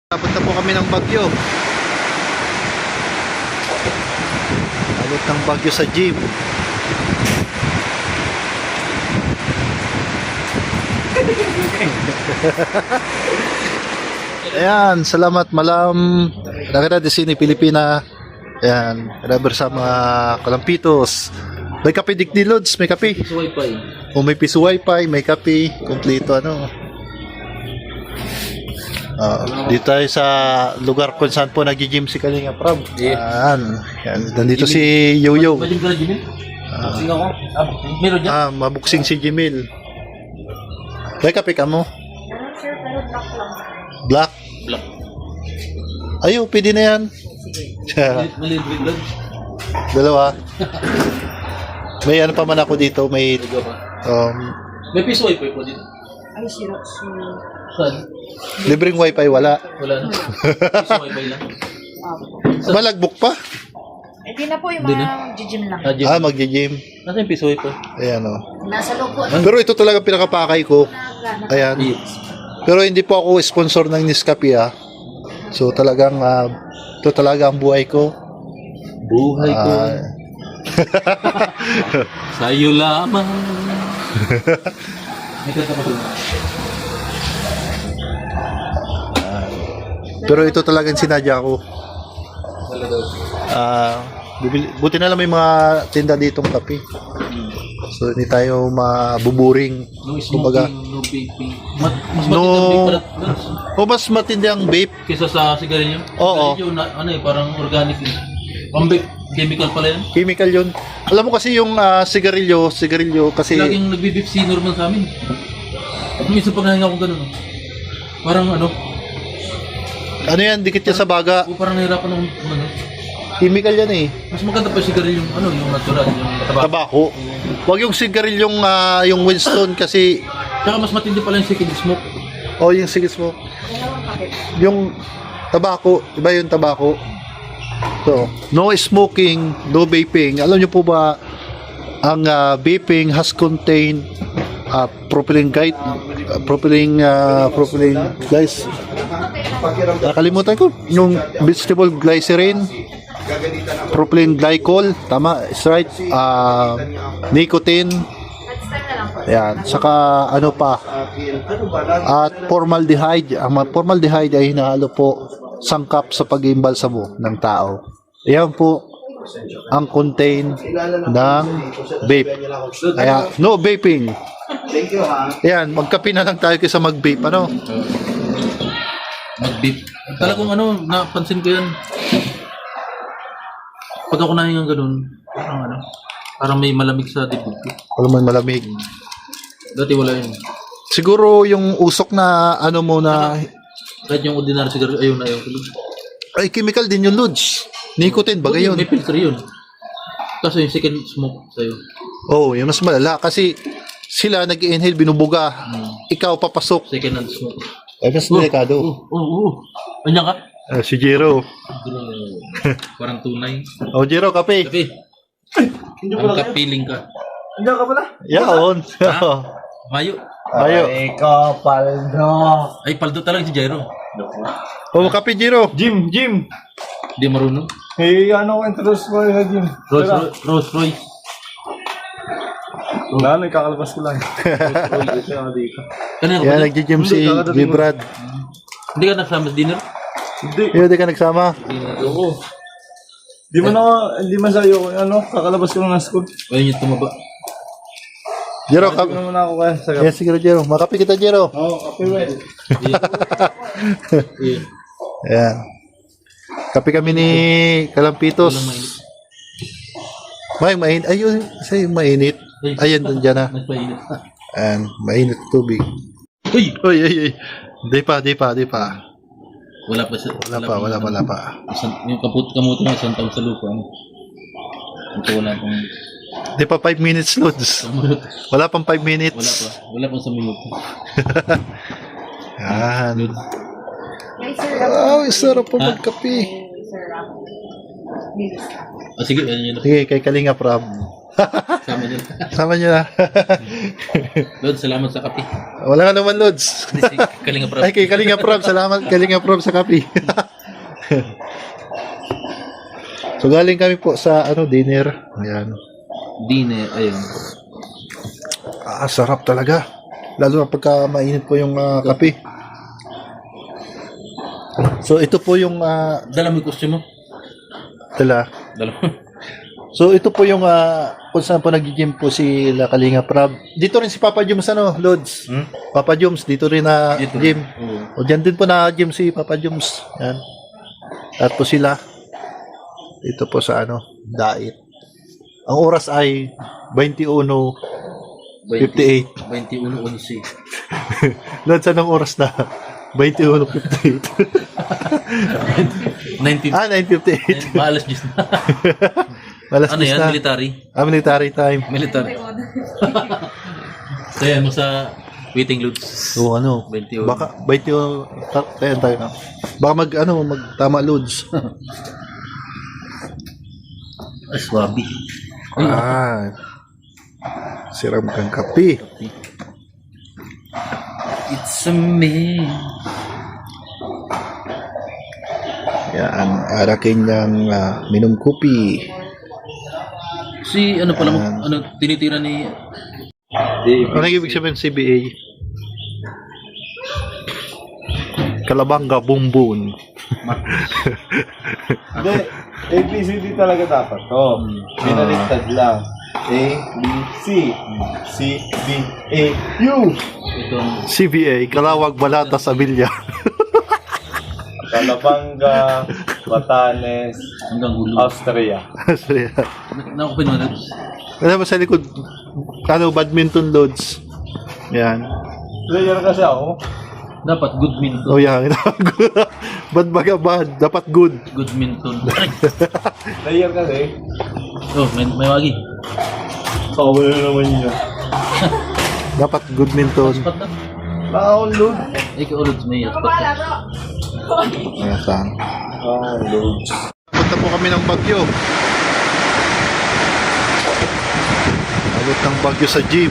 Abot na po kami ng bagyo. Abot ng bagyo sa gym. Ayan, salamat malam. Nakita di sini Pilipina. Ayan, rubber sa mga kalampitos. May kape Digdi Lods, may kape. Piso wifi. O may piso wifi, may kape, kompleto ano. Dito tayo sa lugar kung saan po nag-gym si Kalinga Prab. Ayan. Yan. Nandito si Yoyo. Bajim ka na, Jimmy? Boxing ako. Meron dyan? Mabuksing si Jimil. May kape ka mo? Sir, pero black lang. Black? Black. Ayaw, pwede na yan. Maliit lang. Dalawa. May ano pa man ako dito. May Ligaw pa. May piso wifi po dito. Ay, sirok. Saan? libreng wifi, wala. Wala na. Piso wifi lang. Malagbok pa? Hindi na po yung Hindi mga gym lang. Jim. Mag-gym. Nasaan yung piso wifi? Ayan o. Nasa loob po. Pero ito talaga pinakapakay ko. Ayan. Pero hindi po ako sponsor ng Nescafe So talagang ito talaga ang buhay ko. Buhay ko. Sa'yo lamang. May kanta pa doon. Pero ito talagang sinadya ko. Buti na lang may mga tinda ditong kape. So hindi tayo mabuburing. No Kumbaga, smoking, no vaping. Mas matindang vape pala. mas matindi ang vape. Kesa sa sigarilyo. Oo. Sigarilyo, ano eh, parang organic eh. Ang vape, chemical pala yan. Chemical yun. Alam mo kasi yung sigarilyo kasi Laging nagbe-vape si Norman sa amin. Minsan pag nahinga ko ganun. Parang ano, ano yan, dikit yan sa baga. parang nahirapan akong ano. Chemical yan eh. Mas maganda pa yung sigarilyo yung ano, yung natural, yung tabak. Tabako. Huwag yung sigarilyong yung Winston kasi Tsaka mas matindi pala yung second smoke. yung sigis mo. Yung tabako, iba yung tabako. So, no smoking, no vaping. Alam niyo po ba ang vaping has contained propylene guys. Nakalimutan ko yung vegetable glycerin, propylene glycol, tama, is right. Nicotine. Yan, saka ano pa? At formaldehyde. Ang formaldehyde ay hinahalo po sangkap sa pag-iimbalsamo ng tao. Yan po ang contain ng vape. Kaya, no vaping. Ayan, magkape na lang tayo kaysa mag-vape. Ano? Mag-vape. Talagang ano, napansin ko yan. Pag ako nahinga ganun, parang ano, parang may malamig sa dibdib ko. Wala man malamig. Dati wala yun. Siguro yung usok na ano mo na Kahit yung ordinary cigarette, ayun na yun. ay chemical din yung Lods. Nicotine, bagay yun. May filter yun. Kaso yung second smoke sa'yo. Oh, yun mas malala. Kasi sila nag-inhale, binubuga. Ikaw papasok. Second hand smoke. Ay, mas delikado. Anyan ka? Si Jero. Parang tunay. Oh, Jero, kape. Kape. Ang kapiling ka. Andiyan ka pala? Yaon. Mayo. Ayo. Ikaw, Paldo. Ay, paldo talaga si Jairo. Oh, kape, Jero. Jim. Hindi marunong. Ano ko introduce mo na Jim? Rolls Royce. Wala, nagkakalabas ko lang. Kanina ka Yan, ba? nag-gym si Brad. Hindi ka nagsama sa dinner? Hindi. Yun, di ka nagsama. Oo. Hindi man sa'yo, kakalabas ko lang ng school. Ayun yung tumaba. Jero, Hindi kape. naman ako kaya sa Yes, sige, Jero. Makape kita, Jero. kape well. Yeah. Ayan. Kape kami ni Kalampitos. Mainit. Ayun, sa'yo mainit. Ayan, dun dyan na. Nagpainit. Ayan, mainit tubig. Uy! Uy. Di pa. Wala pa siya. Wala pa. Yung kamuti na isang taon sa lupa. Ito wala pang... Di pa 5 minutes, Lods. Wala pang 5 minutes. Wala pang sa minuto. Yan. May sir. Wow, sarap po magkape. Sir. Sige, yan yun. Sige, kay Kalinga Prab. Sama nila. Sama niyo na. Lord, salamat sa kape. Wala ka naman, Lods. Si Kalinga Prab. Ay, kay Kalinga Prab. Salamat, Kalinga Prab sa kape. So, galing kami po sa dinner. Ayan. Dine, ayun. Sarap talaga. Lalo na pagka mainit po yung kape. So, ito po yung Dala mo yung costume mo? dala. Dala mo. So, ito po yung kung saan po nag-gym po si La Kalinga Prab. Dito rin si Papa Joms, Lods. Papa Joms, dito rin na Dito. gym. Oo. O, dyan din po na gym si Papa Joms. Yan. At po sila. Dito po sa diet. Ang oras ay 21:58. 21:11. Lods, anong oras na? 21:58. 19. 9:58. Maalas Diyos na. Malas Ano dis yan? na. Military? Military time. Military. So yan mo sa waiting loads. So, 21. baka 21 tayo na. Baka magtama loads. Aswabi. Siram kang kape. It's a me. Yan, araking ng minum kopi. Si ano pala mo, tinitira ni Ano ibig sabihin CBA? Kalabanga bumbun. Hindi, ABCD talaga dapat. Binaliktad lang. A, B, C. C, D, A, U. itong CBA, Kalawag Balata Sabilya. Calabanga, Batanes, hanggang ulo. Austria. Nakupin mo na. Alam mo sa likod, badminton loads. Yan. Player kasi ako. Dapat good minton. Oh, yan. Bad baga bad. Dapat good. Good minton. Player kasi. Oh, may wagi. Kawala na naman yun. Dapat good minton. Spat na. Download. Ikaw ulit may spat na. Ayan, saan? Download. Punta po kami ng Bagyo. Abot ng Bagyo sa jeep.